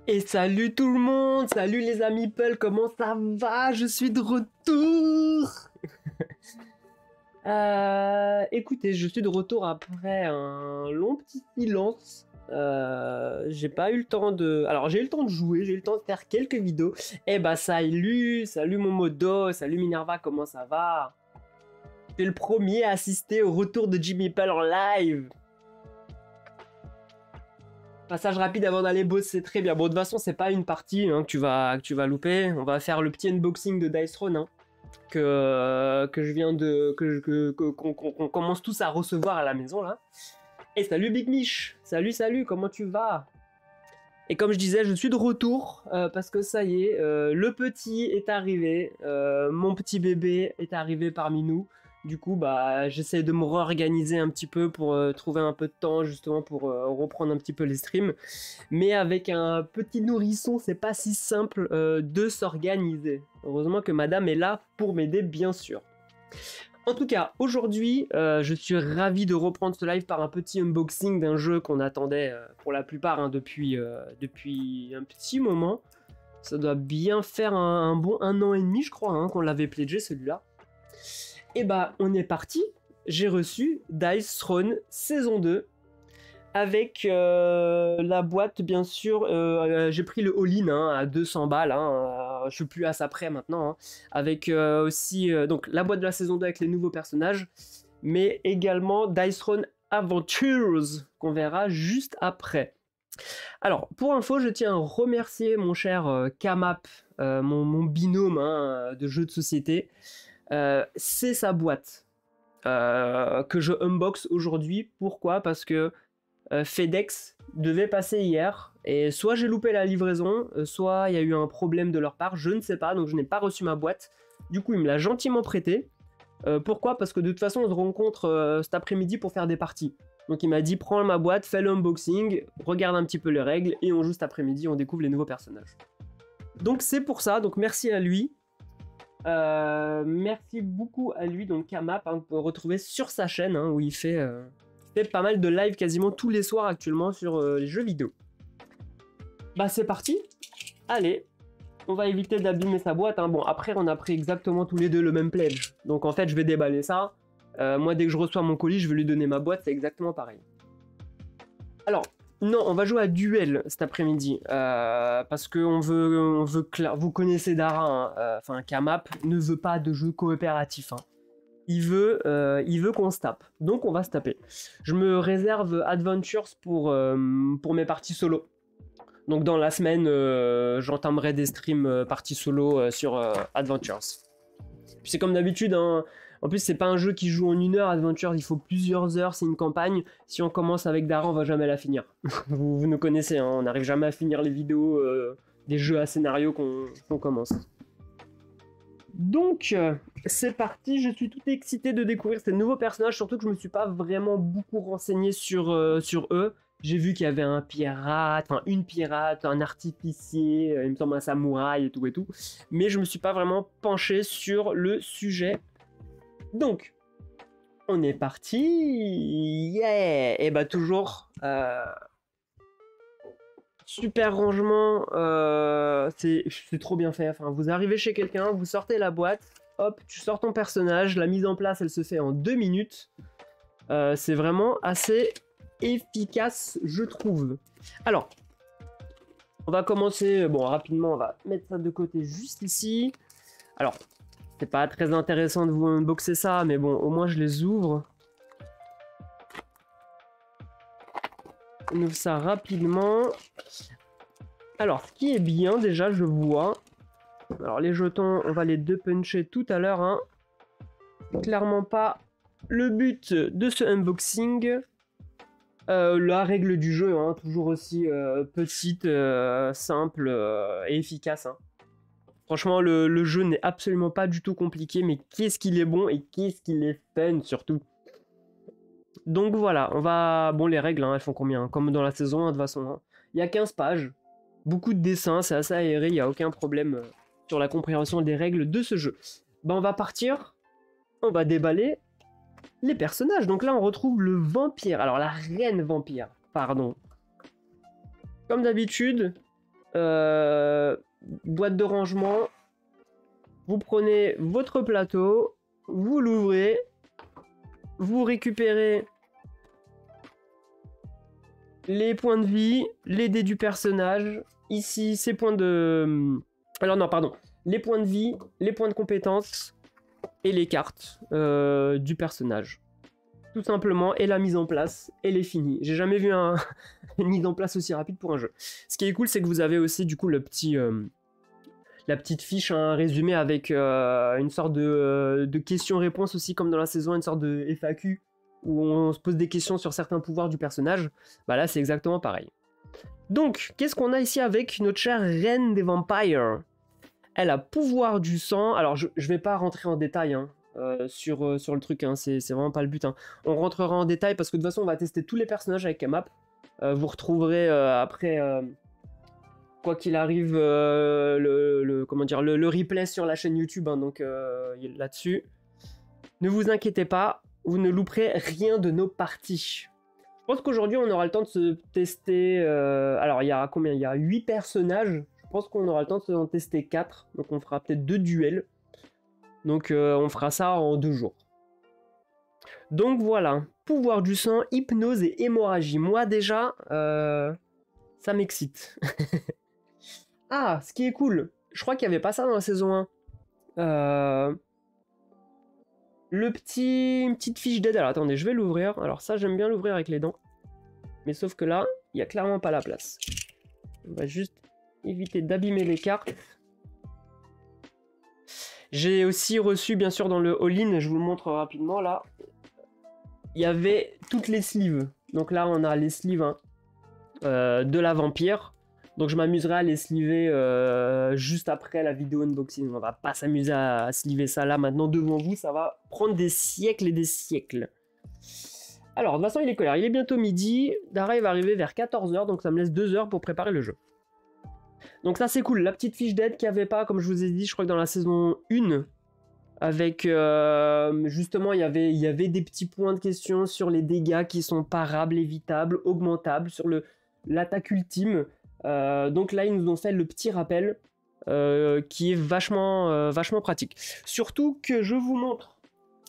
Et salut tout le monde, salut les amis Peul, comment ça va? Je suis de retour. Écoutez, je suis de retour après un long petit silence. J'ai pas eu le temps de... Alors j'ai eu le temps de jouer, j'ai eu le temps de faire quelques vidéos. Eh bah salut mon modo, salut Minerva, comment ça va? T'es le premier à assister au retour de Jimmy Peul en live. Passage rapide avant d'aller bosser, très bien. Bon, de toute façon, c'est pas une partie hein, que tu vas louper. On va faire le petit unboxing de Dice Throne hein, que je viens de... qu'on commence tous à recevoir à la maison, là. Et salut Big Mich. Salut, comment tu vas? Et comme je disais, je suis de retour parce que ça y est, le petit est arrivé. Mon petit bébé est arrivé parmi nous. Du coup, bah, j'essaie de me réorganiser un petit peu pour trouver un peu de temps justement pour reprendre un petit peu les streams. Mais avec un petit nourrisson, c'est pas si simple de s'organiser. Heureusement que madame est là pour m'aider, bien sûr. En tout cas, aujourd'hui, je suis ravi de reprendre ce live par un petit unboxing d'un jeu qu'on attendait pour la plupart hein, depuis un petit moment. Ça doit bien faire un bon 1 an et demi, je crois, hein, qu'on l'avait pledgé celui-là. Et bah, on est parti. J'ai reçu Dice Throne saison 2 avec la boîte, bien sûr. J'ai pris le all-in hein, à 200 balles. Hein, je suis plus à ça près maintenant. Hein, avec aussi donc la boîte de la saison 2 avec les nouveaux personnages, mais également Dice Throne Adventures qu'on verra juste après. Alors, pour info, je tiens à remercier mon cher Kamap, mon binôme hein, de jeux de société. C'est sa boîte que je unbox aujourd'hui. Pourquoi? Parce que FedEx devait passer hier et soit j'ai loupé la livraison, soit il y a eu un problème de leur part, je ne sais pas, donc je n'ai pas reçu ma boîte. Du coup, il me l'a gentiment prêté. Pourquoi? Parce que de toute façon, on se rencontre cet après-midi pour faire des parties. Donc il m'a dit, prends ma boîte, fais l'unboxing, regarde un petit peu les règles et on joue cet après-midi, on découvre les nouveaux personnages. Donc c'est pour ça, donc merci à lui. Merci beaucoup à lui, donc Kamap, hein, vous pouvez retrouver sur sa chaîne hein, où il fait pas mal de live quasiment tous les soirs actuellement sur les jeux vidéo. Bah c'est parti. Allez, on va éviter d'abîmer sa boîte. Hein. Bon, après on a pris exactement tous les deux le même pledge. Donc en fait je vais déballer ça. Moi dès que je reçois mon colis, je vais lui donner ma boîte, c'est exactement pareil. Alors, non, on va jouer à duel cet après-midi. Parce que vous connaissez Dara, hein, enfin Kamap ne veut pas de jeu coopératif. Hein. Il veut qu'on se tape. Donc on va se taper. Je me réserve Adventures pour mes parties solo. Donc dans la semaine, j'entamerai des streams parties solo sur Adventures. Puis c'est comme d'habitude, hein. En plus c'est pas un jeu qui joue en 1 heure, Adventures, il faut plusieurs heures, c'est une campagne. Si on commence avec Dara, on va jamais la finir. vous nous connaissez, hein, on n'arrive jamais à finir les vidéos des jeux à scénario qu'on commence. Donc, c'est parti, je suis tout excité de découvrir ces nouveaux personnages, surtout que je me suis pas vraiment beaucoup renseigné sur eux. J'ai vu qu'il y avait un pirate, enfin une pirate, un artificier, il me semble un samouraï et tout. Mais je me suis pas vraiment penché sur le sujet. Donc, on est parti. Yeah! Et bah toujours... super rangement, c'est trop bien fait. Enfin, vous arrivez chez quelqu'un, vous sortez la boîte, hop, tu sors ton personnage, la mise en place elle se fait en 2 minutes. C'est vraiment assez efficace, je trouve. Alors, on va commencer, bon rapidement, on va mettre ça de côté juste ici. Alors, c'est pas très intéressant de vous unboxer ça, mais bon, au moins je les ouvre. On ouvre ça rapidement. Alors, ce qui est bien, déjà, je vois... Alors, les jetons, on va les puncher tout à l'heure. Hein. Clairement pas le but de ce unboxing. La règle du jeu, hein, toujours aussi petite, simple et efficace. Hein. Franchement, le jeu n'est absolument pas du tout compliqué, mais qu'est-ce qu'il est bon et qu'est-ce qu'il est fun, surtout. Donc voilà, on va... Bon, les règles, hein, elles font combien? Comme dans la saison 1, de toute façon. Hein. Il y a 15 pages, beaucoup de dessins, c'est assez aéré, il n'y a aucun problème sur la compréhension des règles de ce jeu. Ben, on va partir, on va déballer les personnages. Donc là, on retrouve le vampire, alors la reine vampire, pardon. Comme d'habitude, boîte de rangement. Vous prenez votre plateau, vous l'ouvrez, vous récupérez les points de vie, les dés du personnage. Ici, ces points de... Alors non, pardon. Les points de vie, les points de compétences et les cartes du personnage. Tout simplement, et la mise en place, elle est finie. J'ai jamais vu une mise en place aussi rapide pour un jeu. Ce qui est cool, c'est que vous avez aussi du coup le petit... la petite fiche, un résumé avec une sorte de questions-réponses aussi, comme dans la saison, une sorte de FAQ où on se pose des questions sur certains pouvoirs du personnage. Bah là, c'est exactement pareil. Donc, qu'est-ce qu'on a ici avec notre chère reine des vampires? Elle a pouvoir du sang. Alors, je vais pas rentrer en détail hein, sur le truc, hein, c'est vraiment pas le but. Hein. On rentrera en détail parce que de toute façon, on va tester tous les personnages avec la map. Vous retrouverez après... quoi qu'il arrive, comment dire, le replay sur la chaîne YouTube, hein, donc là-dessus. Ne vous inquiétez pas, vous ne louperez rien de nos parties. Je pense qu'aujourd'hui, on aura le temps de se tester... alors, il y a combien? Il y a 8 personnages. Je pense qu'on aura le temps de s'en tester 4. Donc, on fera peut-être 2 duels. Donc, on fera ça en 2 jours. Donc, voilà. Pouvoir du sang, hypnose et hémorragie. Moi, déjà, ça m'excite. Ah, ce qui est cool, je crois qu'il n'y avait pas ça dans la saison 1. Une petite fiche d'aide. Alors attendez, je vais l'ouvrir. Alors ça, j'aime bien l'ouvrir avec les dents. Mais sauf que là, il n'y a clairement pas la place. On va juste éviter d'abîmer les cartes. J'ai aussi reçu, bien sûr, dans le all-in, je vous le montre rapidement là. Il y avait toutes les sleeves. Donc là, on a les sleeves hein, de la vampire. Donc je m'amuserai à les sleever juste après la vidéo unboxing. On va pas s'amuser à sleever ça là maintenant devant vous. Ça va prendre des siècles et des siècles. Alors, de toute façon, il est colère. Il est bientôt midi. Dara va arriver vers 14 h. Donc ça me laisse 2 heures pour préparer le jeu. Donc ça, c'est cool. La petite fiche d'aide qu'il n'y avait pas, comme je vous ai dit, je crois que dans la saison 1. Avec, justement, il y avait des petits points de question sur les dégâts qui sont parables, évitables, augmentables, sur l'attaque ultime. Donc là, ils nous ont fait le petit rappel qui est vachement pratique. Surtout que je vous montre,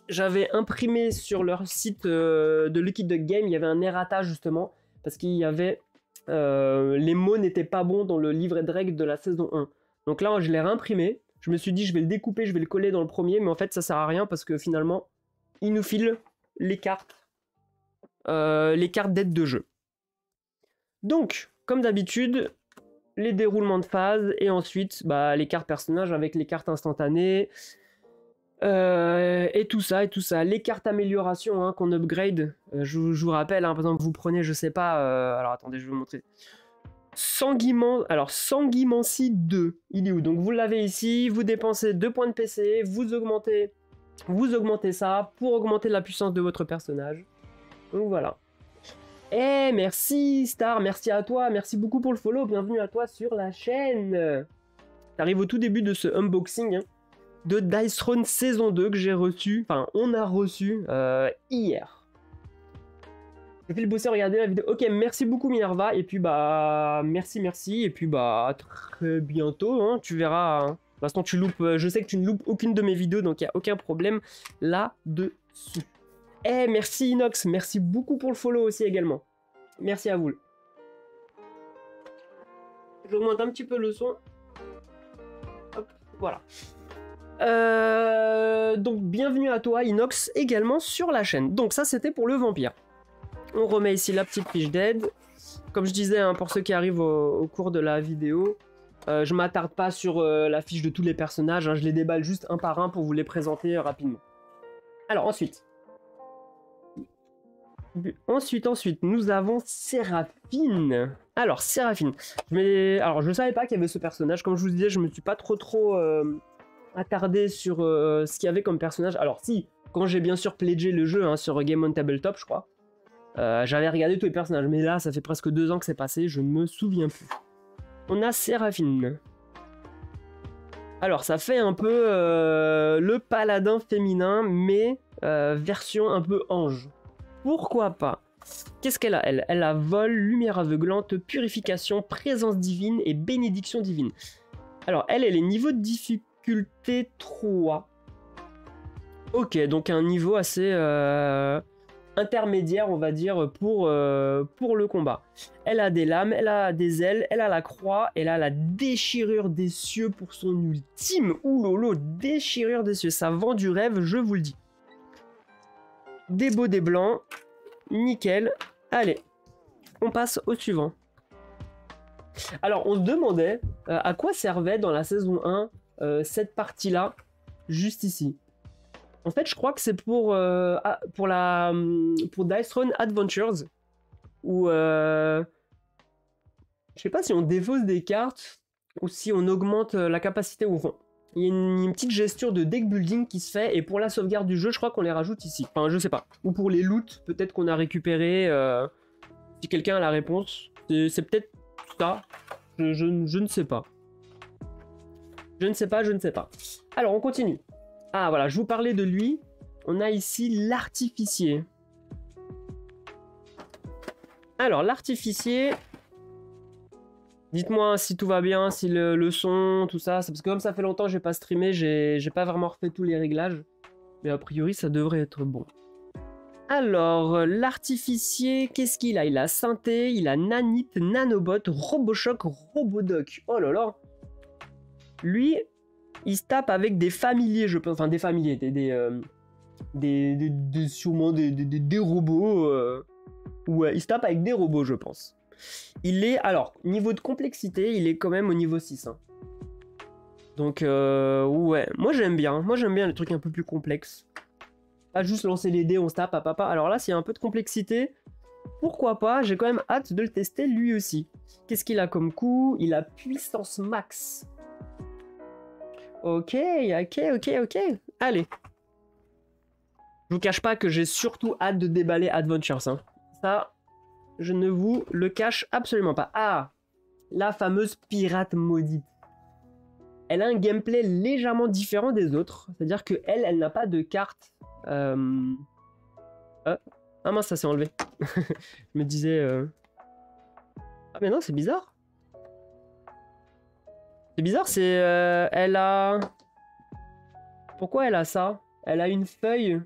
j'avais imprimé sur leur site de Lucky Duck Game, il y avait un errata justement, parce qu'il y avait les mots n'étaient pas bons dans le livret de règles de la saison 1. Donc là, je l'ai réimprimé, je me suis dit je vais le découper, je vais le coller dans le premier, mais en fait ça sert à rien parce que finalement, il nous file les cartes d'aide de jeu. Donc, comme d'habitude, les déroulements de phase et ensuite bah, les cartes personnages avec les cartes instantanées et tout ça. Les cartes amélioration hein, qu'on upgrade, je vous rappelle, hein, par exemple, vous prenez, je sais pas, alors attendez, je vais vous montrer. Sanguimancie 2, il est où? Donc vous l'avez ici, vous dépensez 2 points de PC, vous augmentez ça pour augmenter la puissance de votre personnage. Donc voilà. Eh, merci Star, merci à toi, merci beaucoup pour le follow, bienvenue à toi sur la chaîne. T'arrives au tout début de ce unboxing hein, de Dice Throne saison 2 que j'ai reçu, enfin on a reçu hier. Je fais le bosser, regardez la vidéo. Ok, merci beaucoup Minerva, et puis bah merci, et puis bah à très bientôt, hein, tu verras. Hein. De toute façon tu loupes, je sais que tu ne loupes aucune de mes vidéos, donc il n'y a aucun problème là-dessus. Eh, merci Inox, merci beaucoup pour le follow aussi également. Merci à vous. J'augmente un petit peu le son. Hop, voilà. Donc bienvenue à toi Inox également sur la chaîne. Donc ça c'était pour le vampire. On remet ici la petite fiche d'aide. Comme je disais, hein, pour ceux qui arrivent au cours de la vidéo, je m'attarde pas sur la fiche de tous les personnages, hein, je les déballe juste un par un pour vous les présenter rapidement. Alors ensuite, nous avons Séraphine. Alors, Séraphine. Alors, je savais pas qu'il y avait ce personnage. Comme je vous disais, je me suis pas trop attardé sur ce qu'il y avait comme personnage. Alors, si, quand j'ai bien sûr pledgé le jeu hein, sur Game on Tabletop, je crois, j'avais regardé tous les personnages. Mais là, ça fait presque 2 ans que c'est passé, je ne me souviens plus. On a Séraphine. Alors, ça fait un peu le paladin féminin, mais version un peu ange. Pourquoi pas? Qu'est-ce qu'elle a, elle? Elle a vol, lumière aveuglante, purification, présence divine et bénédiction divine. Alors, elle est niveau de difficulté 3. Ok, donc un niveau assez intermédiaire, on va dire, pour le combat. Elle a des lames, elle a des ailes, elle a la croix, elle a la déchirure des cieux pour son ultime. Ouh lolo, déchirure des cieux, ça vend du rêve, je vous le dis. Des beaux, des blancs, nickel. Allez, on passe au suivant. Alors, on se demandait à quoi servait dans la saison 1 cette partie-là, juste ici. En fait, je crois que c'est pour Dice Throne Adventures, où je sais pas si on défausse des cartes ou si on augmente la capacité au fond. Il y a une petite gestion de deck building qui se fait, et pour la sauvegarde du jeu, je crois qu'on les rajoute ici. Enfin, je sais pas. Ou pour les loots, peut-être qu'on a récupéré. Si quelqu'un a la réponse, c'est peut-être ça. Je ne sais pas. Je ne sais pas, je ne sais pas. Alors, on continue. Ah voilà, je vous parlais de lui. On a ici l'artificier. Alors, l'artificier... Dites-moi si tout va bien, si le son, tout ça. Parce que comme ça fait longtemps que j'ai pas streamé, j'ai pas vraiment refait tous les réglages. Mais a priori, ça devrait être bon. Alors, l'artificier, qu'est-ce qu'il a? Il a synthé, il a nanite, nanobot, robochoc, robodoc. Oh là là. Lui... il se tape avec des familiers, je pense. Enfin, des familiers, sûrement des robots. Ouais, il se tape avec des robots, je pense. Il est, alors, niveau de complexité, il est quand même au niveau 6. Hein. Donc, ouais, moi j'aime bien. Moi j'aime bien les trucs un peu plus complexes. Pas juste lancer les dés, on se tape à papa. Alors là, s'il y a un peu de complexité, pourquoi pas? J'ai quand même hâte de le tester lui aussi. Qu'est-ce qu'il a comme coup? Il a puissance max. Ok. Allez. Je vous cache pas que j'ai surtout hâte de déballer Adventures. Hein. Ça, je ne vous le cache absolument pas. Ah, la fameuse pirate maudite. Elle a un gameplay légèrement différent des autres. C'est-à-dire que elle n'a pas de carte. Ah mince, ça s'est enlevé. Je me disais... Ah mais non, c'est bizarre. C'est bizarre, c'est... elle a... Pourquoi elle a ça? Elle a une feuille.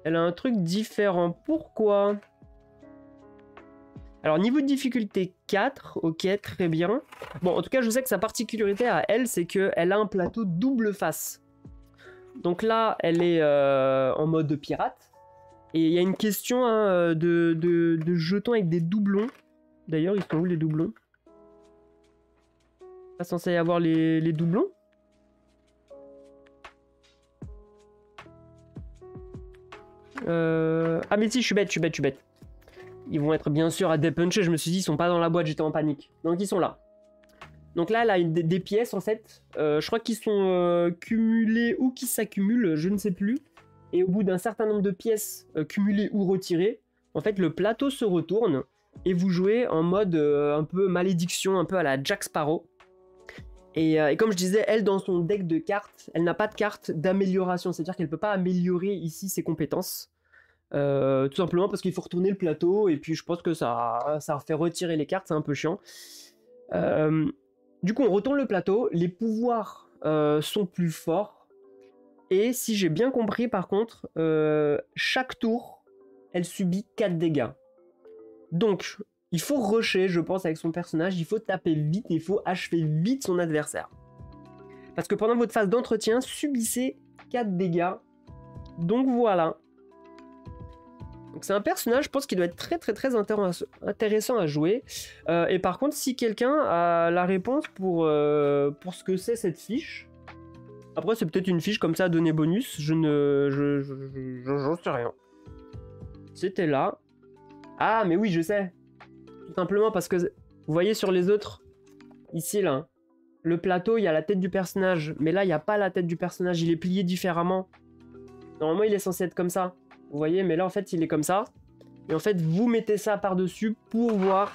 Elle a un truc différent. Pourquoi? Alors, niveau de difficulté 4. Ok, très bien. Bon, en tout cas, je sais que sa particularité à elle, c'est qu'elle a un plateau double face. Donc là, elle est en mode pirate. Et il y a une question hein, de jetons avec des doublons. D'ailleurs, ils sont où les doublons? Pas censé y avoir les doublons? Ah mais si, je suis bête. Ils vont être bien sûr à dépuncher, je me suis dit ils sont pas dans la boîte, j'étais en panique. Donc ils sont là. Donc là elle a des pièces en fait, je crois qu'ils sont cumulés ou qui s'accumulent, je ne sais plus. Et au bout d'un certain nombre de pièces cumulées ou retirées, en fait le plateau se retourne et vous jouez en mode un peu malédiction, un peu à la Jack Sparrow. Et comme je disais, elle dans son deck de cartes, elle n'a pas de carte d'amélioration, c'est-à-dire qu'elle ne peut pas améliorer ici ses compétences. Tout simplement parce qu'il faut retourner le plateau et puis je pense que ça fait retirer les cartes, c'est un peu chiant. Du coup on retourne le plateau, les pouvoirs sont plus forts et si j'ai bien compris par contre, chaque tour elle subit 4 dégâts. Donc il faut rusher je pense avec son personnage, il faut taper vite, il faut achever vite son adversaire. Parce que pendant votre phase d'entretien, subissez 4 dégâts. Donc voilà. Donc c'est un personnage, je pense qu'il doit être très intéressant à jouer. Et par contre, si quelqu'un a la réponse pour ce que c'est cette fiche, après c'est peut-être une fiche comme ça à donner bonus, j'en sais rien. C'était là. Ah mais oui, je sais. Tout simplement parce que vous voyez sur les autres, ici là, le plateau, il y a la tête du personnage, mais là il n'y a pas la tête du personnage, il est plié différemment. Normalement il est censé être comme ça. Vous voyez, mais là en fait il est comme ça. Et en fait vous mettez ça par-dessus pour voir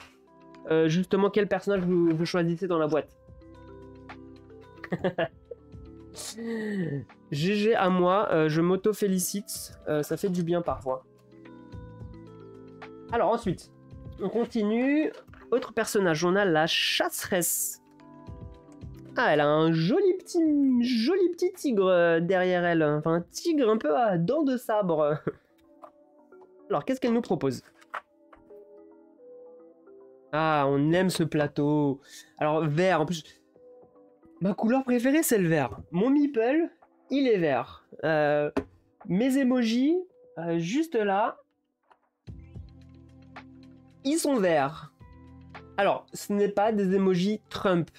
justement quel personnage vous choisissez dans la boîte. GG à moi, je m'auto-félicite, ça fait du bien parfois. Alors ensuite, on continue. Autre personnage, on a la chasseresse. Ah, elle a un joli petit tigre derrière elle. Enfin, un tigre un peu à dents de sabre. Alors, qu'est-ce qu'elle nous propose? Ah, on aime ce plateau. Alors, vert, en plus... Ma couleur préférée, c'est le vert. Mon meeple, il est vert. Mes emojis, juste là, ils sont verts. Alors, ce n'est pas des emojis Trump.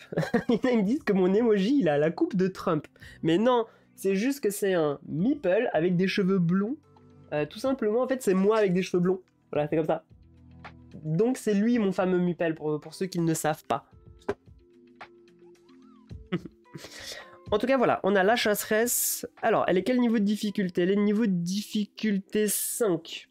Ils me disent que mon emoji, il a la coupe de Trump. Mais non, c'est juste que c'est un meeple avec des cheveux blonds. Tout simplement, en fait, c'est moi avec des cheveux blonds. Voilà, c'est comme ça. Donc, c'est lui, mon fameux meeple, pour ceux qui ne savent pas. En tout cas, voilà, on a la chasseresse. Alors, elle est quel niveau de difficulté? Elle est niveau de difficulté 5.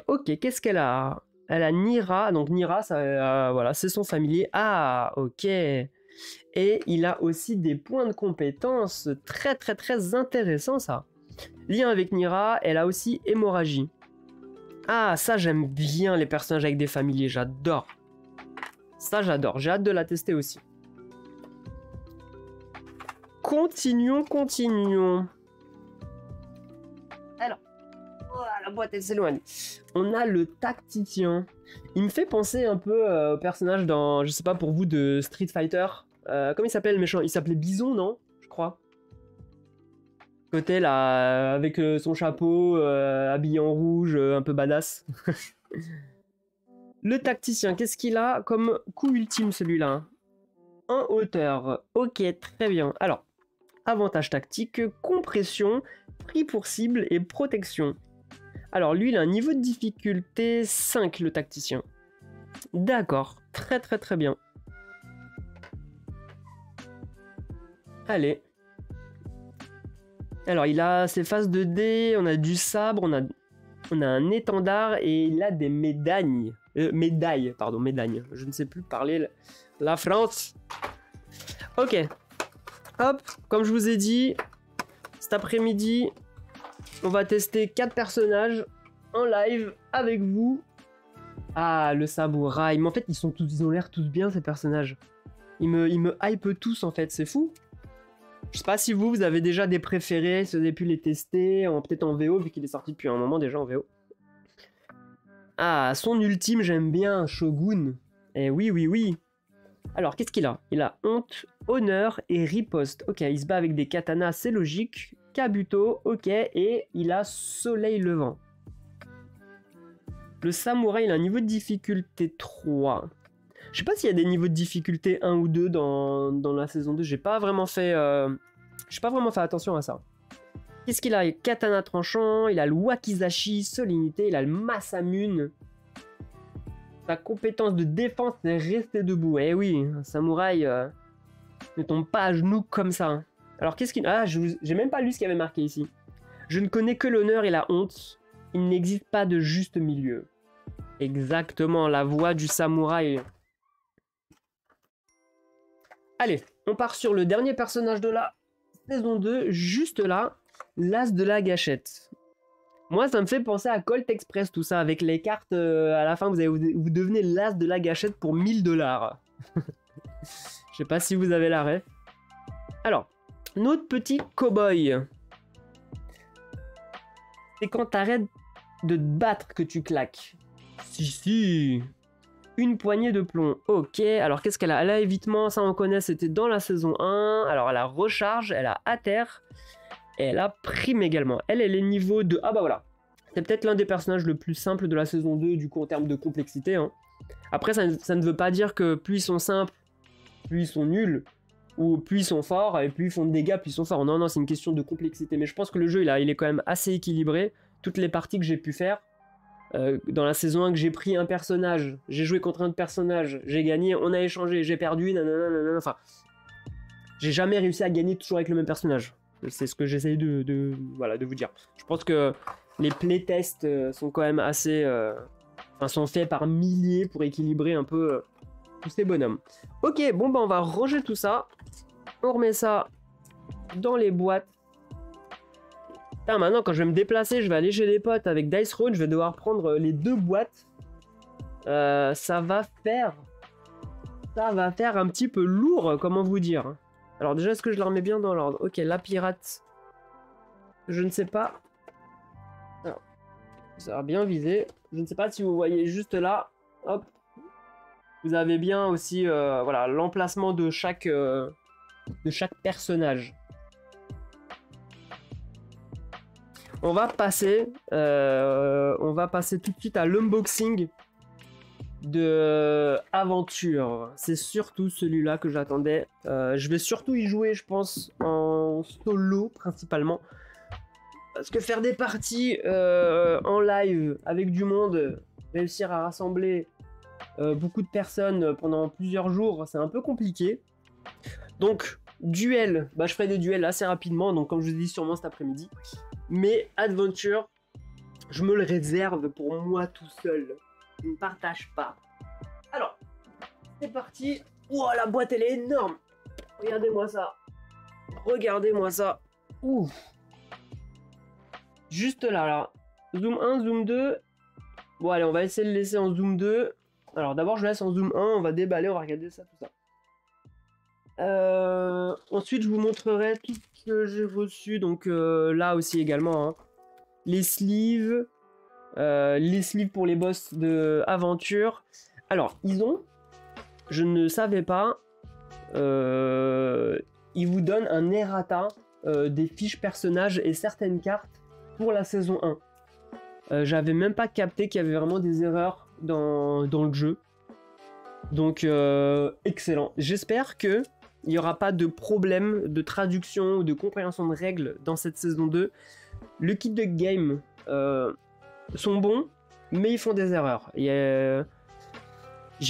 Ok, qu'est-ce qu'elle a? Elle a Nira, donc Nira, ça, voilà, c'est son familier. Ah, ok. Et il a aussi des points de compétence très intéressants, ça. Lien avec Nira, elle a aussi hémorragie. Ah, ça, j'aime bien les personnages avec des familiers, j'adore. Ça, j'adore, j'ai hâte de la tester aussi. Continuons. Alors, oh, la boîte, elle s'éloigne. On a le tacticien. Il me fait penser un peu au personnage dans, je sais pas pour vous, de Street Fighter. Comment il s'appelle le méchant? Il s'appelait Bison, non? Je crois. Côté là, avec son chapeau, habillé en rouge, un peu badass. Le tacticien, qu'est-ce qu'il a comme coup ultime celui-là? En hauteur. Ok, très bien. Alors, avantage tactique, compression, prix pour cible et protection. Alors lui, il a un niveau de difficulté 5, le tacticien. D'accord, très bien. Allez. Alors il a ses phases de dés, on a du sabre, on a un étendard et il a des médailles. Médailles. Je ne sais plus parler la France. Ok. Hop, comme je vous ai dit, cet après-midi, on va tester 4 personnages en live avec vous. Ah, le samouraï. Mais en fait, ils ont l'air tous bien, ces personnages. Ils me hype tous, en fait. C'est fou. Je sais pas si vous avez déjà des préférés, si vous avez pu les tester, peut-être en VO, vu qu'il est sorti depuis un moment déjà en VO. Ah, son ultime, j'aime bien, Shogun. Eh oui. Alors, qu'est-ce qu'il a? Il a honte, honneur et riposte. Ok, il se bat avec des katanas, c'est logique. Kabuto, ok, et il a soleil levant. Le samouraï, il a un niveau de difficulté 3. Je sais pas s'il y a des niveaux de difficulté 1 ou 2 dans la saison 2. J'ai pas vraiment fait attention à ça. Qu'est-ce qu'il a? Il a katana tranchant, il a le wakizashi, solennité, il a le masamune. Sa compétence de défense, c'est rester debout. Eh oui, un samouraï ne tombe pas à genoux comme ça. Alors qu'est-ce qu'il... Ah, j'ai même pas lu ce qu'il y avait marqué ici. Je ne connais que l'honneur et la honte. Il n'existe pas de juste milieu. Exactement, la voix du samouraï. Allez, on part sur le dernier personnage de la saison 2, juste là, l'as de la gâchette. Moi, ça me fait penser à Colt Express, tout ça, avec les cartes, à la fin, vous devenez l'as de la gâchette pour 1000 $. Je sais pas si vous avez la ref. Alors, notre petit cow-boy. C'est quand t'arrêtes de te battre que tu claques. Si. Une poignée de plomb. Ok, alors qu'est-ce qu'elle a? Elle a évitement, ça on connaît, c'était dans la saison 1. Alors elle a recharge, elle a atterre. Et elle a prime également. Elle est niveau de... Ah bah voilà. C'est peut-être l'un des personnages le plus simple de la saison 2, du coup en termes de complexité. Hein. Après, ça ne veut pas dire que plus ils sont simples, plus ils sont nuls. Ou plus ils sont forts, et plus ils font de dégâts, plus ils sont forts. Non, c'est une question de complexité. Mais je pense que le jeu, il est quand même assez équilibré. Toutes les parties que j'ai pu faire, dans la saison 1, que j'ai pris un personnage, j'ai joué contre un autre personnage, j'ai gagné, on a échangé, j'ai perdu, nanana, enfin... J'ai jamais réussi à gagner toujours avec le même personnage. C'est ce que j'essaye de vous dire. Je pense que les playtests sont quand même assez... sont faits par milliers pour équilibrer un peu tous ces bonhommes. Ok, bon bah on va ranger tout ça. On remet ça dans les boîtes. Putain, maintenant, quand je vais me déplacer, je vais aller chez les potes avec Dice Throne, je vais devoir prendre les 2 boîtes. Ça va faire un petit peu lourd, comment vous dire. Alors déjà, est-ce que je la remets bien dans l'ordre? Ok, la pirate, je ne sais pas. Alors, ça va bien viser. Je ne sais pas si vous voyez juste là. Hop. Vous avez bien aussi voilà, l'emplacement de chaque personnage. On va passer tout de suite à l'unboxing de Aventure. C'est surtout celui-là que j'attendais. Je vais surtout y jouer, je pense, en solo principalement. Parce que faire des parties en live avec du monde, réussir à rassembler beaucoup de personnes pendant plusieurs jours, c'est un peu compliqué. Donc, duel, bah, je ferai des duels assez rapidement, donc comme je vous ai dit, sûrement cet après-midi. Mais Adventure, je me le réserve pour moi tout seul. Je ne partage pas. Alors, c'est parti. Ouah, la boîte, elle est énorme. Regardez-moi ça. Regardez-moi ça. Ouh. Juste là. Zoom 1, zoom 2. Bon, allez, on va essayer de le laisser en zoom 2. Alors, d'abord, je laisse en zoom 1. On va déballer, on va regarder ça, tout ça. Ensuite, je vous montrerai tout ce que j'ai reçu. Donc, là aussi également. Hein. Les sleeves pour les boss de Aventure. Alors, ils ont, je ne savais pas, ils vous donnent un errata des fiches personnages et certaines cartes pour la saison 1. J'avais même pas capté qu'il y avait vraiment des erreurs dans le jeu. Donc, excellent. J'espère que il n'y aura pas de problème de traduction ou de compréhension de règles dans cette saison 2. Le kit de game sont bons, mais ils font des erreurs. J'ai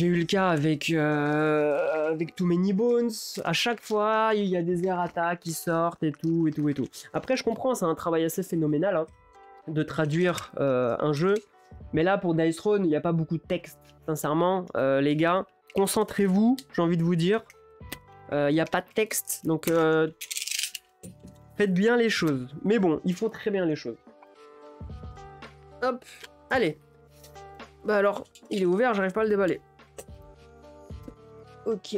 eu le cas avec Too Many Bones. À chaque fois, il y a des errata qui sortent et tout. Après, je comprends, c'est un travail assez phénoménal hein, de traduire un jeu. Mais là, pour Dice Throne, il n'y a pas beaucoup de texte. Sincèrement, les gars, concentrez-vous, j'ai envie de vous dire. Il n'y a pas de texte, donc faites bien les choses. Mais bon, ils font très bien les choses. Hop, allez. Bah alors, il est ouvert, j'arrive pas à le déballer. Ok.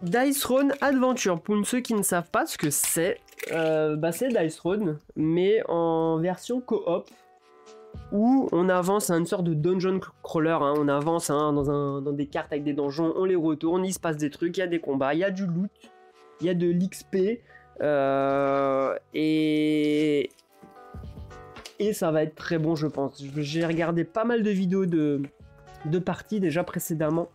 Dice Throne Adventure. Pour ceux qui ne savent pas ce que c'est, c'est Dice Throne, mais en version coop. Où on avance à une sorte de dungeon crawler, hein. On avance hein, dans des cartes avec des donjons, on les retourne, il se passe des trucs, il y a des combats, il y a du loot, il y a de l'XP, et ça va être très bon je pense. J'ai regardé pas mal de vidéos de parties déjà précédemment,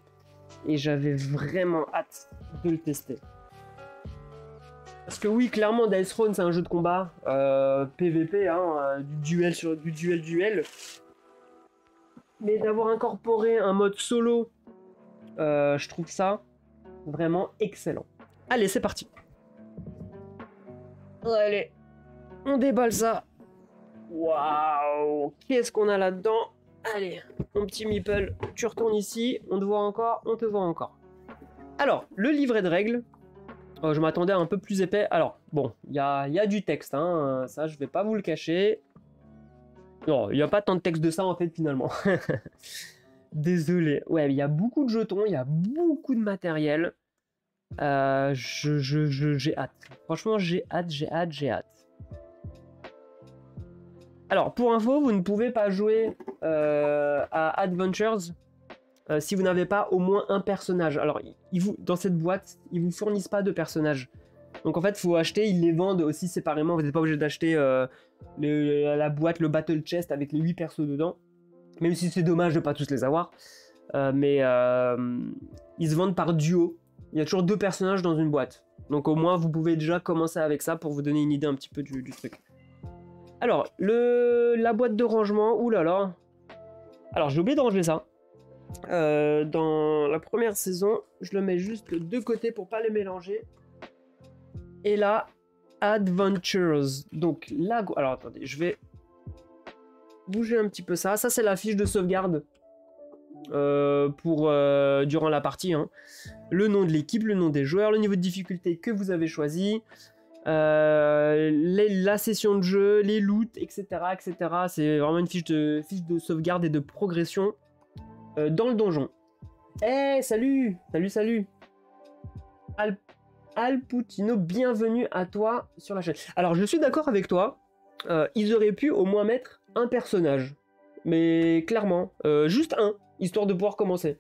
et j'avais vraiment hâte de le tester. Parce que oui, clairement, Dice Throne, c'est un jeu de combat, PVP, hein, du duel. Mais d'avoir incorporé un mode solo, je trouve ça vraiment excellent. Allez, c'est parti. Allez, on déballe ça. Waouh, qu'est-ce qu'on a là-dedans? Allez, mon petit meeple, tu retournes ici, on te voit encore, on te voit encore. Alors, le livret de règles. Je m'attendais à un peu plus épais. Alors, bon, il y a du texte, hein, ça je vais pas vous le cacher. Non, il n'y a pas tant de texte de ça en fait finalement. Désolé. Ouais, il y a beaucoup de jetons, il y a beaucoup de matériel. J'ai hâte. Franchement, j'ai hâte. Alors, pour info, vous ne pouvez pas jouer à Adventures si vous n'avez pas au moins un personnage. Alors, dans cette boîte, ils vous fournissent pas de personnages. Donc en fait, il faut acheter, ils les vendent aussi séparément. Vous n'êtes pas obligé d'acheter la boîte, le battle chest avec les 8 persos dedans. Même si c'est dommage de pas tous les avoir. Mais ils se vendent par duo. Il y a toujours 2 personnages dans une boîte. Donc au moins, vous pouvez déjà commencer avec ça pour vous donner une idée un petit peu du truc. Alors, la boîte de rangement, oulala. Alors, j'ai oublié de ranger ça. Dans la première saison, je le mets juste de côté pour pas les mélanger. Et là, Adventures. Donc là, alors attendez, je vais bouger un petit peu ça. Ça, c'est la fiche de sauvegarde pour durant la partie. Hein. Le nom de l'équipe, le nom des joueurs, le niveau de difficulté que vous avez choisi. la session de jeu, les loots, etc. etc. C'est vraiment une fiche de sauvegarde et de progression dans le donjon. Eh, salut! Salut, salut! Alputino, bienvenue à toi sur la chaîne. Alors, je suis d'accord avec toi. Ils auraient pu au moins mettre un personnage. Mais clairement, juste un, histoire de pouvoir commencer.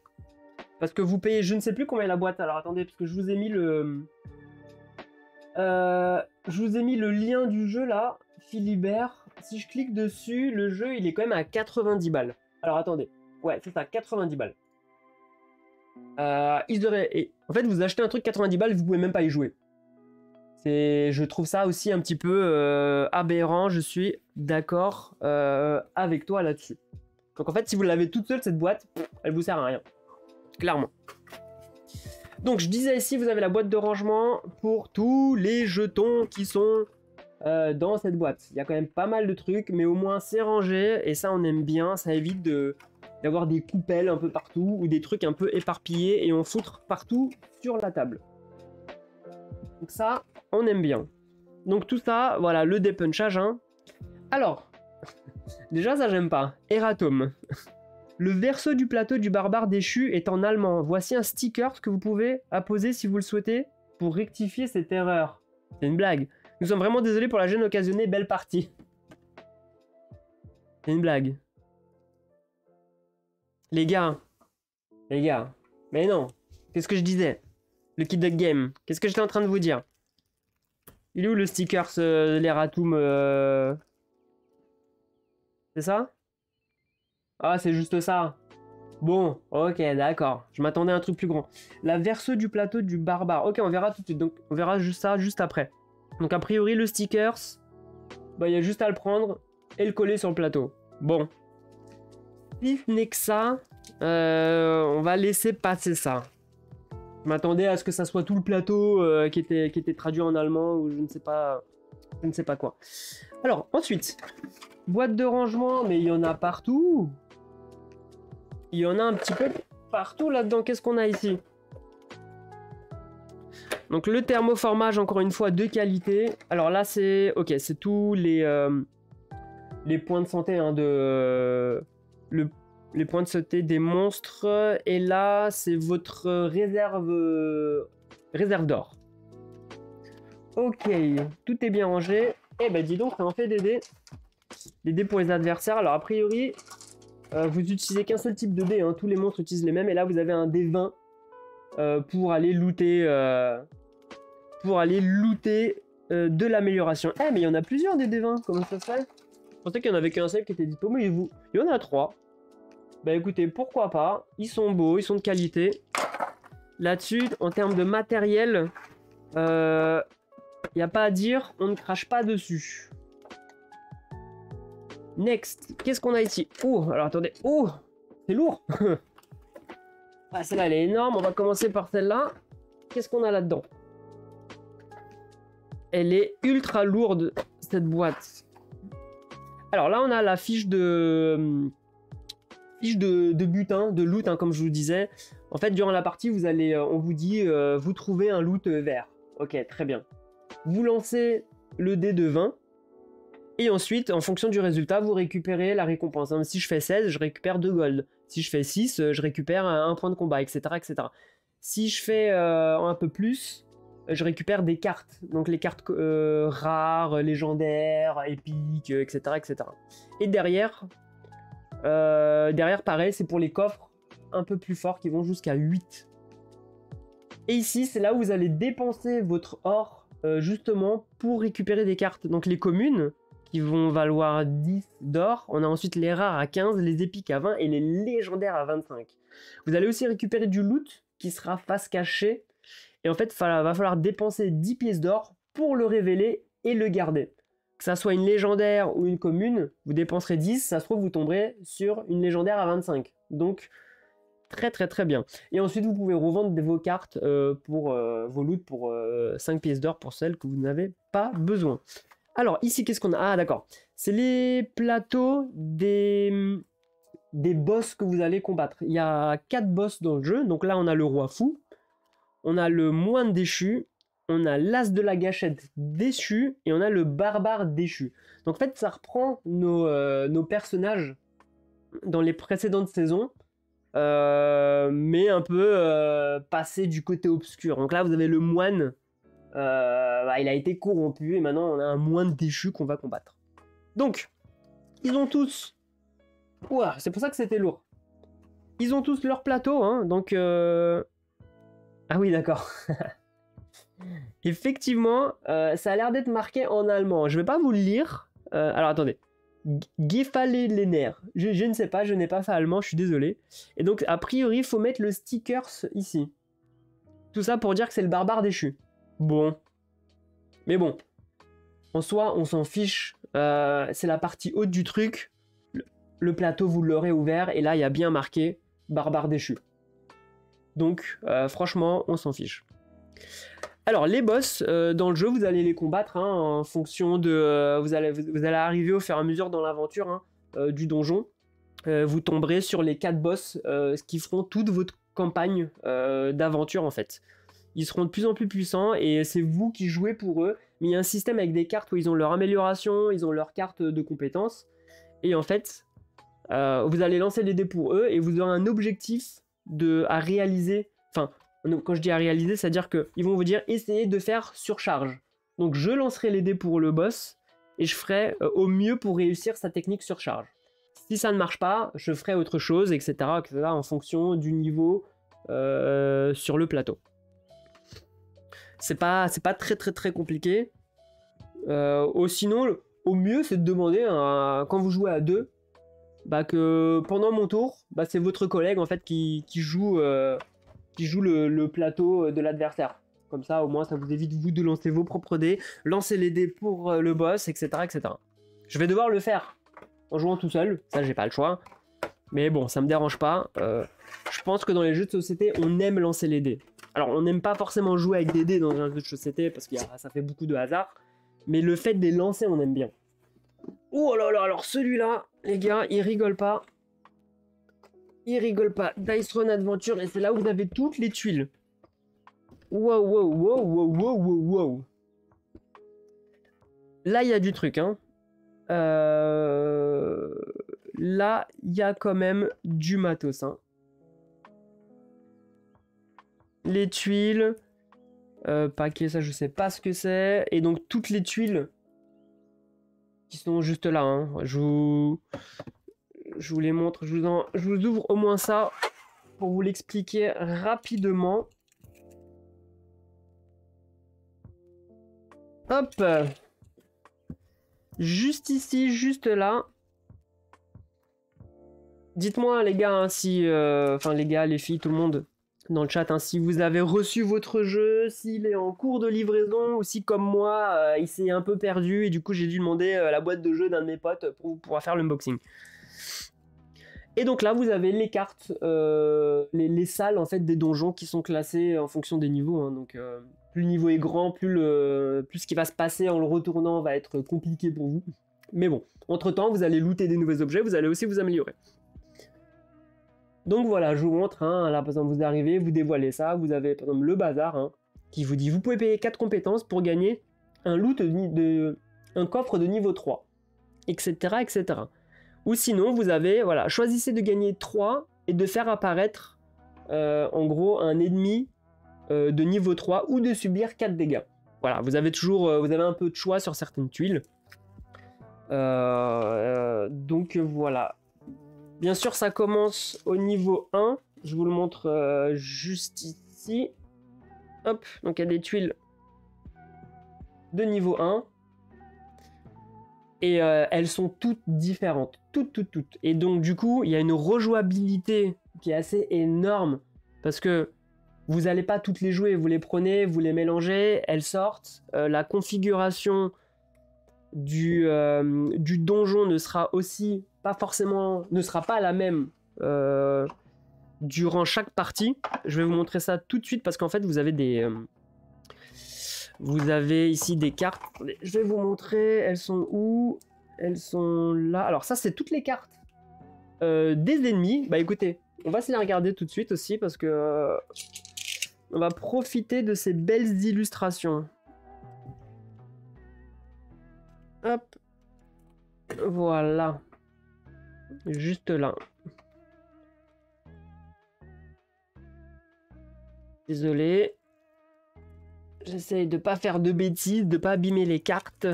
Parce que vous payez, je ne sais plus combien est la boîte. Alors, attendez, parce que je vous ai mis le... je vous ai mis le lien du jeu, là. Philibert. Si je clique dessus, le jeu, il est quand même à 90 balles. Alors, attendez. Ouais, c'est ça, 90 balles. Ils auraient... Et, en fait, vous achetez un truc 90 balles, vous pouvez même pas y jouer. Je trouve ça aussi un petit peu aberrant, je suis d'accord avec toi là-dessus. Donc en fait, si vous l'avez toute seule, cette boîte, elle vous sert à rien. Clairement. Donc je disais ici, vous avez la boîte de rangement pour tous les jetons qui sont dans cette boîte. Il y a quand même pas mal de trucs, mais au moins c'est rangé, et ça on aime bien, ça évite d'avoir des coupelles un peu partout, ou des trucs un peu éparpillés, et on foutre partout sur la table. Donc ça, on aime bien. Donc tout ça, voilà, le dépunchage. Hein. Alors, déjà ça j'aime pas. Erratum. Le verso du plateau du barbare déchu est en allemand. Voici un sticker que vous pouvez apposer si vous le souhaitez pour rectifier cette erreur. C'est une blague. Nous sommes vraiment désolés pour la gêne occasionnée. Belle partie. C'est une blague. Les gars. Les gars. Mais non. Qu'est-ce que je disais? Le Kid Duck Game. Qu'est-ce que j'étais en train de vous dire? Il est où le sticker, l'Eratum C'est ça? Ah, c'est juste ça. Bon, ok, d'accord. Je m'attendais à un truc plus grand. La verso du plateau du barbare. Ok, on verra tout de suite. Donc, on verra juste ça juste après. Donc, a priori, le stickers, bah, il y a juste à le prendre et le coller sur le plateau. Bon. Si ce n'est que ça, on va laisser passer ça. Je m'attendais à ce que ça soit tout le plateau qui était traduit en allemand ou je ne sais pas quoi. Alors, ensuite, boîte de rangement, mais il y en a partout. Il y en a un petit peu partout là-dedans. Qu'est-ce qu'on a ici? Donc le thermoformage, encore une fois, de qualité. Alors là, c'est... Ok, c'est tous les points de santé hein, les points de santé des monstres. Et là, c'est votre réserve d'or. Ok, tout est bien rangé. Eh ben dis donc, ça en fait des dés. Des dés pour les adversaires. Alors a priori, vous utilisez qu'un seul type de dés. Hein. Tous les monstres utilisent les mêmes. Et là, vous avez un dé 20 pour aller looter, de l'amélioration. Eh, mais il y en a plusieurs des dés 20. Comment ça se fait? Je pensais qu'il y en avait qu'un seul qui était dispo. Mais il y en a 3. Bah écoutez, pourquoi pas. Ils sont beaux, ils sont de qualité. Là-dessus, en termes de matériel, il n'y a pas à dire. On ne crache pas dessus. Next, qu'est-ce qu'on a ici? Oh, alors attendez. Oh, c'est lourd. Ah, celle-là, elle est énorme. On va commencer par celle-là. Qu'est-ce qu'on a là-dedans? Elle est ultra lourde, cette boîte. Alors là, on a la fiche de butin, de loot, hein, comme je vous disais. En fait, durant la partie, on vous dit, vous trouvez un loot vert. Ok, très bien. Vous lancez le dé de 20. Et ensuite, en fonction du résultat, vous récupérez la récompense. Hein. Si je fais 16, je récupère 2 gold. Si je fais 6, je récupère 1 point de combat, etc. etc. Si je fais un peu plus, je récupère des cartes. Donc les cartes rares, légendaires, épiques, etc. etc. Et derrière, pareil, c'est pour les coffres un peu plus forts qui vont jusqu'à 8. Et ici, c'est là où vous allez dépenser votre or, justement, pour récupérer des cartes. Donc les communes, qui vont valoir 10 d'or. On a ensuite les rares à 15, les épiques à 20 et les légendaires à 25. Vous allez aussi récupérer du loot qui sera face cachée. Et en fait, va falloir dépenser 10 pièces d'or pour le révéler et le garder. Que ça soit une légendaire ou une commune, vous dépenserez 10, ça se trouve vous tomberez sur une légendaire à 25. Donc très très très bien. Et ensuite vous pouvez revendre vos cartes pour vos loots pour 5 pièces d'or pour celles que vous n'avez pas besoin. Alors ici qu'est-ce qu'on a? Ah d'accord, c'est les plateaux des boss que vous allez combattre. Il y a 4 boss dans le jeu, donc là on a le roi fou, on a le moine déchu, on a l'as de la gâchette déchu et on a le barbare déchu. Donc en fait, ça reprend nos personnages dans les précédentes saisons, mais un peu passé du côté obscur. Donc là, vous avez le moine, il a été corrompu et maintenant on a un moine déchu qu'on va combattre. Donc, ils ont tous... Ouah, c'est pour ça que c'était lourd. Ils ont tous leur plateau, hein, donc... Ah oui, d'accord. Effectivement, ça a l'air d'être marqué en allemand. Je vais pas vous le lire. Alors attendez. Gefallener. Je ne sais pas, je n'ai pas fait allemand, je suis désolé. Et donc, a priori, il faut mettre le stickers ici. Tout ça pour dire que c'est le barbare déchu. Bon. Mais bon. En soi, on s'en fiche. C'est la partie haute du truc. Le plateau, vous l'aurez ouvert. Et là, il y a bien marqué barbare déchu. Donc, franchement, on s'en fiche. Alors, les boss, dans le jeu, vous allez les combattre hein, en fonction de... vous allez arriver au fur et à mesure dans l'aventure hein, du donjon. Vous tomberez sur les 4 boss qui feront toute votre campagne d'aventure, en fait. Ils seront de plus en plus puissants et c'est vous qui jouez pour eux. Mais il y a un système avec des cartes où ils ont leur amélioration, ils ont leur carte de compétences. Et en fait, vous allez lancer les dés pour eux et vous aurez un objectif à réaliser... Enfin... Quand je dis à réaliser, c'est-à-dire qu'ils vont vous dire essayez de faire surcharge. Donc je lancerai les dés pour le boss et je ferai au mieux pour réussir sa technique surcharge. Si ça ne marche pas, je ferai autre chose, etc. en fonction du niveau sur le plateau. C'est pas très compliqué. Sinon, au mieux, c'est de demander quand vous jouez à deux, que pendant mon tour, c'est votre collègue en fait qui joue le plateau de l'adversaire. Comme ça, au moins, ça vous évite, vous, de lancer vos propres dés, lancer les dés pour le boss, etc., etc. Je vais devoir le faire en jouant tout seul, ça, j'ai pas le choix. Mais bon, ça me dérange pas. Je pense que dans les jeux de société, on aime lancer les dés. Alors, on n'aime pas forcément jouer avec des dés dans un jeu de société, parce que ça fait beaucoup de hasard. Mais le fait de les lancer, on aime bien. Oh là là, alors celui-là, les gars, il rigole pas. Il rigole pas. Dice Run Adventure, et c'est là où vous avez toutes les tuiles. Wow. Là, il y a du truc, hein. Là, il y a quand même du matos, hein. Les tuiles. Paquet, ça, je sais pas ce que c'est. Et donc, toutes les tuiles qui sont juste là, hein. Je vous les montre, je vous ouvre au moins ça pour vous l'expliquer rapidement. Hop, juste ici, juste là. Dites-moi les gars, hein, si, enfin les gars, les filles, tout le monde dans le chat, hein, si vous avez reçu votre jeu, s'il est en cours de livraison ou si comme moi, il s'est un peu perdu et du coup j'ai dû demander la boîte de jeu d'un de mes potes pour pouvoir faire l'unboxing. Et donc là, vous avez les cartes, les salles en fait des donjons qui sont classées en fonction des niveaux. Hein. Donc plus le niveau est grand, plus ce qui va se passer en le retournant va être compliqué pour vous. Mais bon, entre-temps, vous allez looter des nouveaux objets, vous allez aussi vous améliorer. Donc voilà, je vous montre, hein, là par exemple vous arrivez, vous dévoilez ça, vous avez par exemple le bazar, hein, qui vous dit vous pouvez payer 4 compétences pour gagner un loot un coffre de niveau 3, etc. etc. Ou sinon, vous avez, voilà, choisissez de gagner 3 et de faire apparaître, en gros, un ennemi de niveau 3 ou de subir 4 dégâts. Voilà, vous avez toujours, vous avez un peu de choix sur certaines tuiles. Donc voilà. Bien sûr, ça commence au niveau 1. Je vous le montre juste ici. Hop, donc il y a des tuiles de niveau 1. Et elles sont toutes différentes. Toutes. Et donc, du coup, il y a une rejouabilité qui est assez énorme. Parce que vous n'allez pas toutes les jouer. Vous les prenez, vous les mélangez, elles sortent. La configuration du donjon ne sera pas la même durant chaque partie. Je vais vous montrer ça tout de suite parce qu'en fait, vous avez vous avez ici des cartes. Je vais vous montrer. Elles sont où? Elles sont là. Alors ça, c'est toutes les cartes des ennemis. Bah écoutez, on va se les regarder tout de suite aussi parce que On va profiter de ces belles illustrations. Hop. Voilà. Juste là. Désolé. J'essaye de pas faire de bêtises, de pas abîmer les cartes.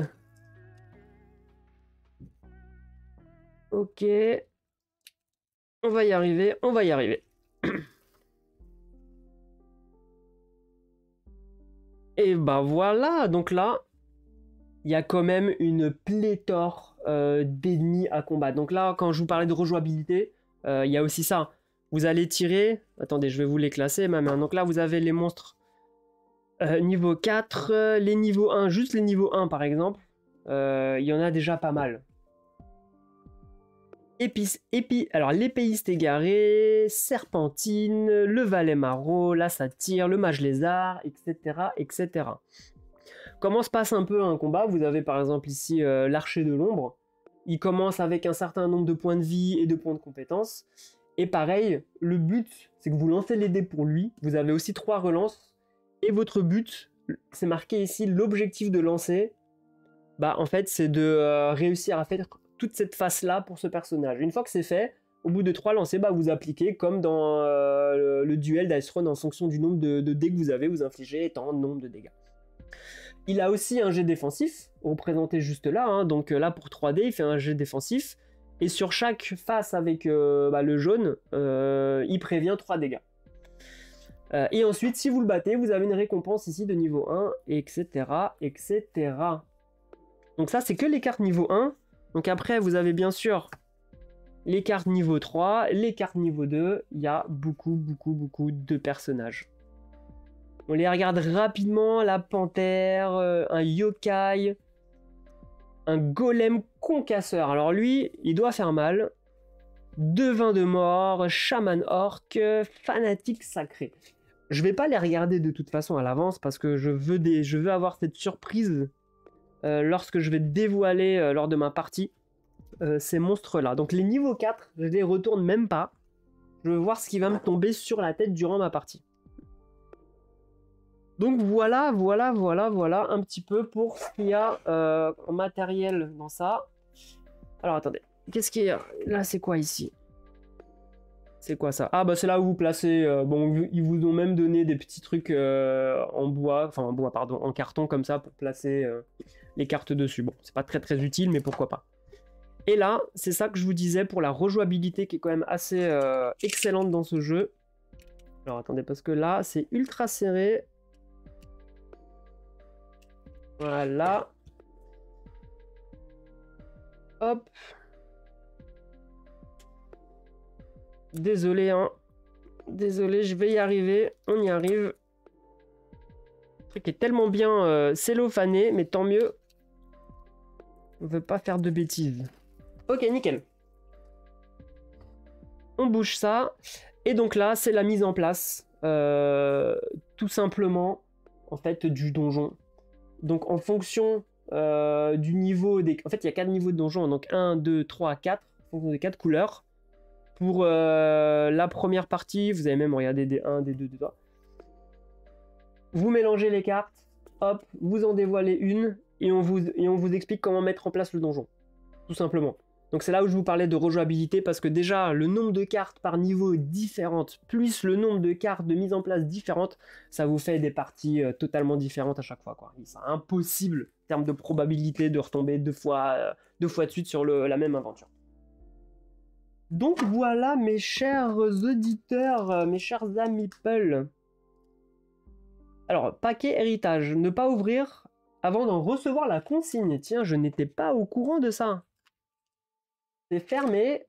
Ok. On va y arriver, on va y arriver. Et bah voilà, donc là, il y a quand même une pléthore d'ennemis à combattre. Donc là, quand je vous parlais de rejouabilité, il y a aussi ça. Vous allez tirer... Attendez, je vais vous les classer, ma main. Donc là, vous avez les monstres niveau 4, les niveaux 1, juste les niveaux 1 par exemple. Il y en a déjà pas mal. Alors l'épéiste égaré, Serpentine, le valet maraud, la satire, le mage lézard, etc., etc. Comment se passe un peu un combat? Vous avez par exemple ici l'archer de l'ombre. Il commence avec un certain nombre de points de vie et de points de compétences. Et pareil, le but, c'est que vous lancez les dés pour lui. Vous avez aussi 3 relances. Et votre but, c'est marqué ici, l'objectif de lancer. Bah en fait, c'est de réussir à faire toute cette face-là pour ce personnage. Une fois que c'est fait, au bout de 3 lancers, bah, vous appliquez comme dans le duel d'Ice Run en fonction du nombre de dés que vous avez, vous infligez tant de nombre de dégâts. Il a aussi un jet défensif, représenté juste là, hein. Donc là pour 3D, il fait un jet défensif, et sur chaque face avec le jaune, il prévient 3 dégâts. Et ensuite, si vous le battez, vous avez une récompense ici de niveau 1, etc., etc. Donc ça, c'est que les cartes niveau 1. Donc après, vous avez bien sûr les cartes niveau 3, les cartes niveau 2. Il y a beaucoup de personnages. On les regarde rapidement. La panthère, un yokai, un golem concasseur. Alors lui, il doit faire mal. Devin de mort, chaman orc, fanatique sacré. Je vais pas les regarder de toute façon à l'avance parce que je veux avoir cette surprise lorsque je vais dévoiler lors de ma partie ces monstres-là. Donc les niveaux 4, je les retourne même pas. Je veux voir ce qui va me tomber sur la tête durant ma partie. Donc voilà un petit peu pour ce qu'il y a en matériel dans ça. Alors attendez, qu'est-ce qu'il y a là? C'est quoi ici? C'est quoi ça? Ah bah c'est là où vous placez... bon, ils vous ont même donné des petits trucs en bois, enfin en bois pardon, en carton comme ça pour placer les cartes dessus. Bon, c'est pas très utile, mais pourquoi pas. Et là, c'est ça que je vous disais pour la rejouabilité qui est quand même assez excellente dans ce jeu. Alors attendez, parce que là, c'est ultra serré. Voilà. Hop. Désolé, hein. Désolé, je vais y arriver. On y arrive. Le truc est tellement bien cellophané, mais tant mieux. On veut pas faire de bêtises. Ok, nickel. On bouge ça. Et donc là, c'est la mise en place. Tout simplement, en fait, du donjon. Donc en fonction du niveau des... En fait, il y a 4 niveaux de donjon. Donc 1, 2, 3, 4. En fonction des 4 couleurs. Pour la première partie, vous avez même regardé des 1, des 2, des 3. Vous mélangez les cartes. Hop, vous en dévoilez une. Et on vous explique comment mettre en place le donjon. Tout simplement. Donc c'est là où je vous parlais de rejouabilité, parce que déjà, le nombre de cartes par niveau différentes, plus le nombre de cartes de mise en place différentes, ça vous fait des parties totalement différentes à chaque fois, quoi. C'est impossible, en termes de probabilité, de retomber deux fois de suite sur la même aventure. Donc voilà, mes chers auditeurs, mes chers amis Paul. Alors, paquet héritage, ne pas ouvrir avant d'en recevoir la consigne. Tiens, je n'étais pas au courant de ça. C'est fermé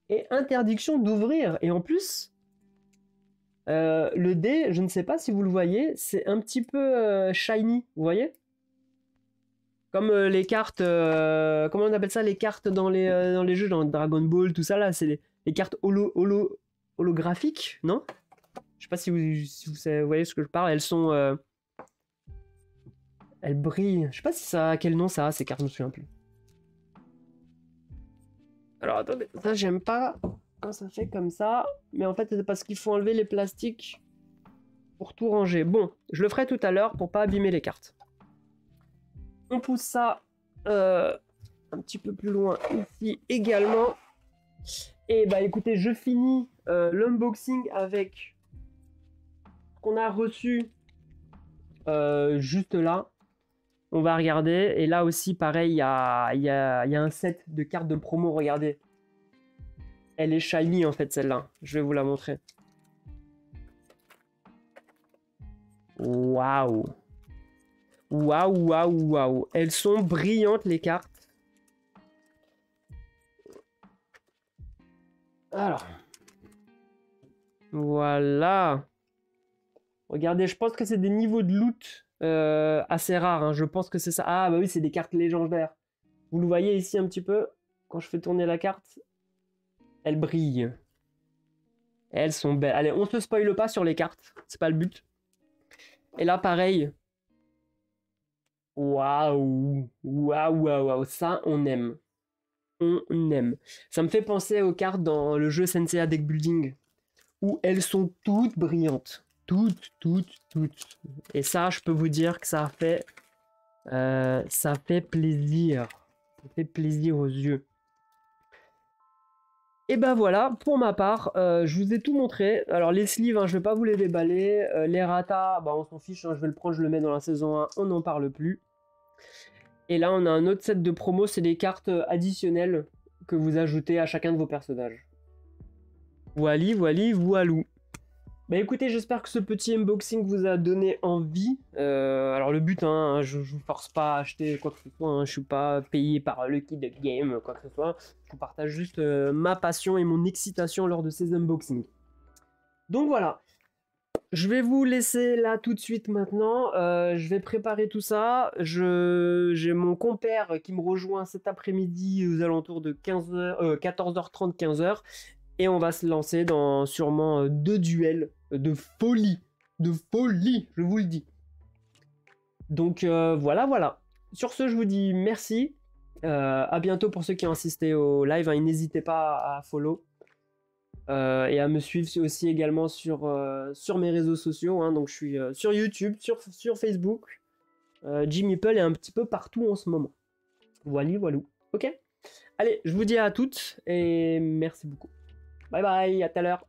et interdiction d'ouvrir. Et en plus, le dé, je ne sais pas si vous le voyez, c'est un petit peu shiny, vous voyez? Comme les cartes, comment on appelle ça, les cartes dans les jeux, dans Dragon Ball, tout ça là, c'est les cartes holographiques, non? Je sais pas si vous voyez ce que je parle, elles sont... elles brillent. Je sais pas si ça, quel nom ça a, ces cartes, je me souviens plus. Alors attendez, ça j'aime pas quand ça fait comme ça, mais en fait c'est parce qu'il faut enlever les plastiques pour tout ranger. Bon, je le ferai tout à l'heure pour pas abîmer les cartes. On pousse ça un petit peu plus loin ici également. Et bah écoutez, je finis l'unboxing avec ce qu'on a reçu juste là. On va regarder. Et là aussi, pareil, il y a un set de cartes de promo. Regardez. Elle est shiny en fait, celle-là. Je vais vous la montrer. Waouh! Waouh, waouh, waouh. Elles sont brillantes, les cartes. Alors. Voilà. Regardez, je pense que c'est des niveaux de loot assez rares. Hein. Je pense que c'est ça. Ah, bah oui, c'est des cartes légendaires. Vous le voyez ici un petit peu? Quand je fais tourner la carte, elles brillent. Elles sont belles. Allez, on se spoile pas sur les cartes. C'est pas le but. Et là, pareil. Waouh! Waouh, waouh, waouh. Ça, on aime. On aime. Ça me fait penser aux cartes dans le jeu Senseiya Deck Building, où elles sont toutes brillantes. Toutes, toutes, toutes. Et ça, je peux vous dire que ça fait plaisir. Ça fait plaisir aux yeux. Et ben voilà, pour ma part, je vous ai tout montré. Alors les sleeves, hein, je vais pas vous les déballer. Les ratas, bah, on s'en fiche, hein, je vais le prendre, je le mets dans la saison 1, on n'en parle plus. Et là, on a un autre set de promo, c'est des cartes additionnelles que vous ajoutez à chacun de vos personnages. Voili, voili, voilou. Bah écoutez, j'espère que ce petit unboxing vous a donné envie. Alors le but, hein, je vous force pas à acheter quoi que ce soit, hein, je suis pas payé par Lucky Duck Game, quoi que ce soit. Je vous partage juste ma passion et mon excitation lors de ces unboxings. Donc voilà, je vais vous laisser là tout de suite maintenant. Je vais préparer tout ça. J'ai mon compère qui me rejoint cet après-midi aux alentours de 14h30, 15h. Et on va se lancer dans sûrement 2 duels de folie. De folie, je vous le dis. Donc voilà, voilà. Sur ce, je vous dis merci. À bientôt pour ceux qui ont assisté au live. Hein, n'hésitez pas à follow. Et à me suivre aussi également sur mes réseaux sociaux. Hein. Donc je suis sur YouTube, sur Facebook. Jimmeeple est un petit peu partout en ce moment. Voilà, voilà. Ok. Allez, je vous dis à toutes et merci beaucoup. Bye bye, à tout à l'heure.